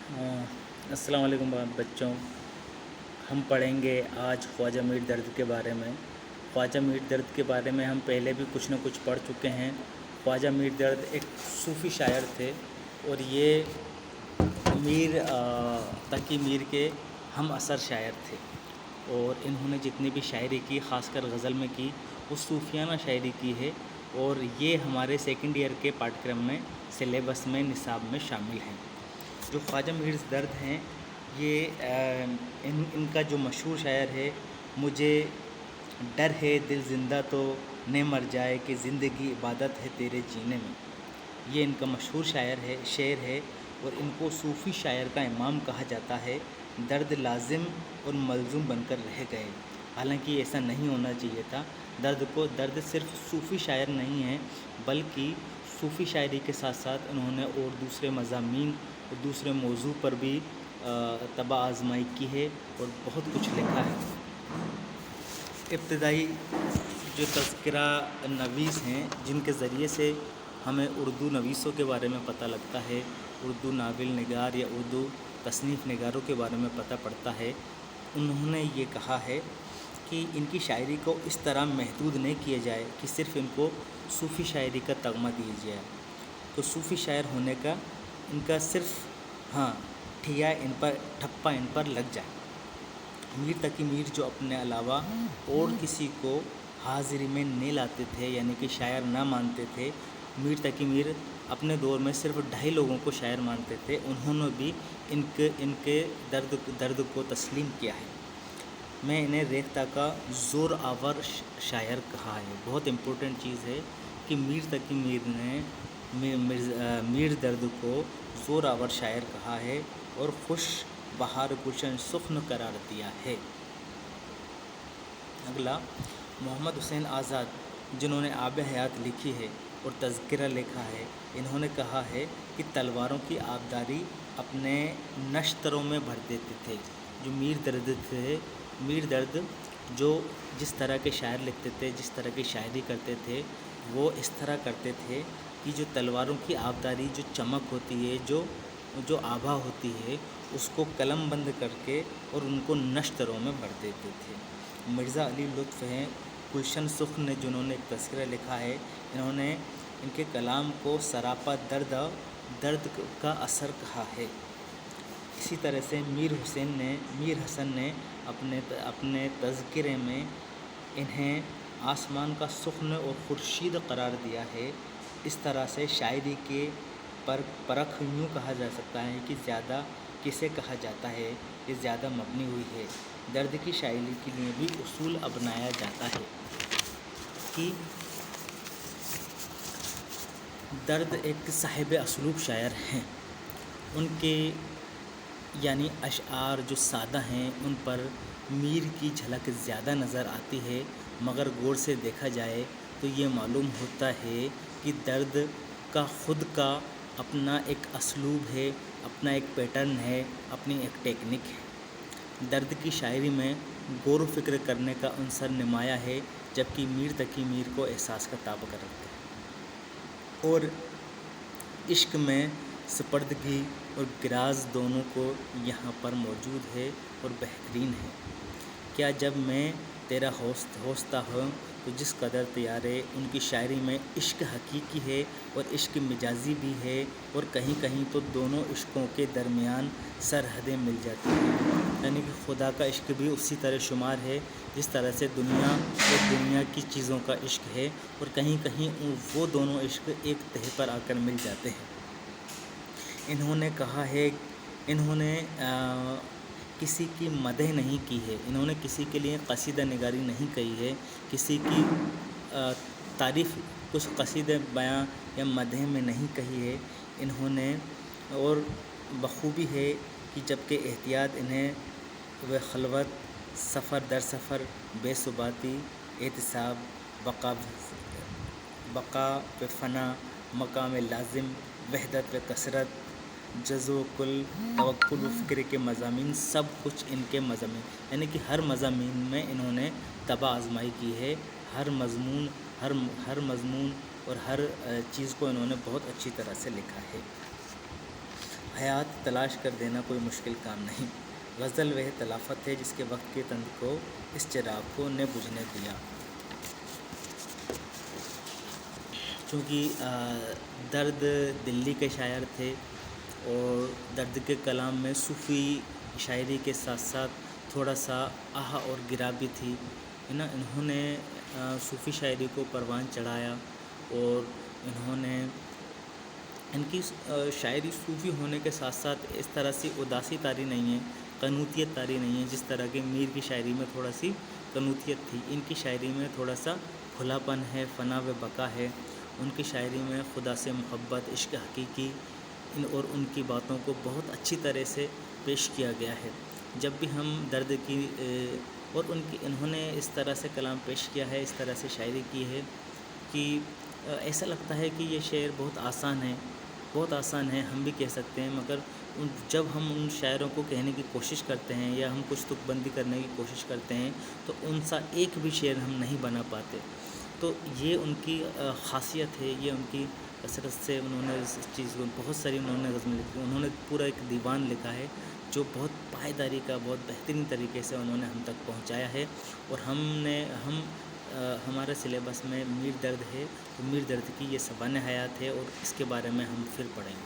السلام علیکم بچوں، ہم پڑھیں گے آج خواجہ میر درد کے بارے میں۔ خواجہ میر درد کے بارے میں ہم پہلے بھی کچھ نہ کچھ پڑھ چکے ہیں۔ خواجہ میر درد ایک صوفی شاعر تھے اور یہ میر تقی میر کے ہم اثر شاعر تھے، اور انہوں نے جتنی بھی شاعری کی، خاص کر غزل میں کی، وہ صوفیانہ شاعری کی ہے، اور یہ ہمارے سیکنڈ ایئر کے پاٹھکرم میں سلیبس میں نصاب میں شامل ہیں۔ جو خواجہ میر درد ہیں، یہ ان کا جو مشہور شاعر ہے، مجھے ڈر ہے دل زندہ تو نہ مر جائے کہ زندگی عبادت ہے تیرے جینے میں، یہ ان کا مشہور شعر ہے، اور ان کو صوفی شاعر کا امام کہا جاتا ہے۔ درد لازم اور ملزوم بن کر رہ گئے، حالانکہ ایسا نہیں ہونا چاہیے تھا۔ درد صرف صوفی شاعر نہیں ہے، بلکہ صوفی شاعری کے ساتھ ساتھ انہوں نے اور دوسرے مضامین اور دوسرے موضوع پر بھی طبع آزمائی کی ہے اور بہت کچھ لکھا ہے۔ ابتدائی جو تذکرہ نویس ہیں، جن کے ذریعے سے ہمیں اردو نویسوں کے بارے میں پتہ لگتا ہے، اردو ناول نگار یا اردو تصنیف نگاروں کے بارے میں پتہ پڑتا ہے، انہوں نے یہ کہا ہے کہ ان کی شاعری کو اس طرح محدود نہیں کیا جائے کہ صرف ان کو صوفی شاعری کا تغمہ دیا جائے۔ تو صوفی شاعر ہونے کا ان کا صرف ٹھپا ان پر لگ جائے۔ میر تقی میر جو اپنے علاوہ اور کسی کو حاضری میں نہیں لاتے تھے، یعنی کہ شاعر نہ مانتے تھے، میر تقی میر اپنے دور میں صرف 2.5 لوگوں کو شاعر مانتے تھے، انہوں نے بھی ان کے درد کو تسلیم کیا ہے۔ میں انہیں ریختہ کا زور آور شاعر کہا ہے۔ بہت امپورٹنٹ چیز ہے کہ میر تقی میر نے میر درد کو زور آور شاعر کہا ہے اور خوش بہار گلشن سخن قرار دیا ہے۔ اگلا، محمد حسین آزاد، جنہوں نے آب حیات لکھی ہے اور تذکرہ لکھا ہے، انہوں نے کہا ہے کہ تلواروں کی آبداری اپنے نشتروں میں بھر دیتے تھے۔ جو میر درد جو جس طرح کے شاعر لکھتے تھے، جس طرح کی شاعری کرتے تھے، وہ اس طرح کرتے تھے کہ جو تلواروں کی آبداری، جو چمک ہوتی ہے، جو آبا ہوتی ہے، اس کو قلم بند کر کے اور ان کو نشتروں میں بھر دیتے تھے۔ مرزا علی لطف ہیں، گلشن سخن نے، جنہوں نے ایک تذکرہ لکھا ہے، انہوں نے ان کے کلام کو سراپا درد کا اثر کہا ہے۔ اسی طرح سے میر حسن نے اپنے تذکرے میں انہیں آسمان کا سخن اور خورشید قرار دیا ہے۔ اس طرح سے شاعری کے پرکھ یوں کہا جا سکتا ہے کہ زیادہ کسے کہا جاتا ہے، یہ زیادہ مبنی ہوئی ہے۔ درد کی شاعری کے لیے بھی اصول اپنایا جاتا ہے کہ درد ایک صاحب اسلوب شاعر ہیں، ان کے یعنی اشعار جو سادہ ہیں، ان پر میر کی جھلک زیادہ نظر آتی ہے، مگر غور سے دیکھا جائے تو یہ معلوم ہوتا ہے کہ درد کا خود کا اپنا ایک اسلوب ہے، اپنا ایک پیٹرن ہے، اپنی ایک ٹیکنک ہے۔ درد کی شاعری میں غور و فکر کرنے کا عنصر نمایاں ہے، جبکہ میر تقی میر کو احساس کا تعلق رکھتے ہیں، اور عشق میں سپردگی اور گراز دونوں کو یہاں پر موجود ہے اور بہترین ہے۔ کیا جب میں تیرا ہوستا ہوں تو جس قدر تیارے، ان کی شاعری میں عشق حقیقی ہے اور عشق مجازی بھی ہے، اور کہیں کہیں تو دونوں عشقوں کے درمیان سرحدیں مل جاتی ہیں، یعنی کہ خدا کا عشق بھی اسی طرح شمار ہے جس طرح سے دنیا اور دنیا کی چیزوں کا عشق ہے، اور کہیں کہیں وہ دونوں عشق ایک تہہ پر آ کر مل جاتے ہیں۔ انہوں نے کہا ہے، انہوں نے کسی کی مدح نہیں کی ہے، انہوں نے کسی کے لیے قصیدہ نگاری نہیں کہی ہے، کسی کی تعریف کچھ قصیدہ بیاں یا مدح میں نہیں کہی ہے انہوں نے، اور بخوبی ہے کہ جبکہ احتیاط انہیں وہ خلوت، سفر در سفر، بے ثباتی، احتساب، بقا و فنا، مقام لازم، وحدت و کثرت، جزو کل، توکل و فکر کے مضامین، سب کچھ ان کے مضامین، یعنی کہ ہر مضامین میں انہوں نے طبع آزمائی کی ہے، ہر مضمون اور ہر چیز کو انہوں نے بہت اچھی طرح سے لکھا ہے۔ حیات تلاش کر دینا کوئی مشکل کام نہیں، غزل وہ طلافت ہے جس کے وقت کے تند کو اس چراغ کو نے بجھنے دیا۔ چونکہ درد دلی کے شاعر تھے اور درد کے کلام میں صوفی شاعری کے ساتھ ساتھ تھوڑا سا آہ اور گرا بھی تھی، ہے نا۔ انہوں نے صوفی شاعری کو پروان چڑھایا اور انہوں نے ان کی شاعری صوفی ہونے کے ساتھ ساتھ اس طرح سے اداسی طاری نہیں ہے، قنوتیت طاری نہیں ہے، جس طرح کہ میر کی شاعری میں تھوڑا سی قنوتیت تھی۔ ان کی شاعری میں تھوڑا سا کھلا پن ہے، فنا و بقا ہے۔ ان کی شاعری میں خدا سے محبت، عشق حقیقی اور ان کی باتوں کو بہت اچھی طرح سے پیش کیا گیا ہے۔ جب بھی ہم درد کی اور انہوں نے اس طرح سے کلام پیش کیا ہے، اس طرح سے شاعری کی ہے کہ ایسا لگتا ہے کہ یہ شعر بہت آسان ہے، بہت آسان ہے، ہم بھی کہہ سکتے ہیں، مگر جب ہم ان شاعروں کو کہنے کی کوشش کرتے ہیں یا ہم کچھ تک بندی کرنے کی کوشش کرتے ہیں تو ان سا ایک بھی شعر ہم نہیں بنا پاتے۔ تو یہ ان کی خاصیت ہے، یہ ان کی کثرت سے انہوں نے اس چیز کو بہت ساری انہوں نے غزلیں لکھی، انہوں نے پورا ایک دیوان لکھا ہے جو بہت پائیداری کا، بہت بہترین طریقے سے انہوں نے ہم تک پہنچایا ہے۔ اور ہمارے سلیبس میں میر درد ہے، تو میر درد کی یہ سوانح حیات ہے اور اس کے بارے میں ہم پھر پڑھیں گے۔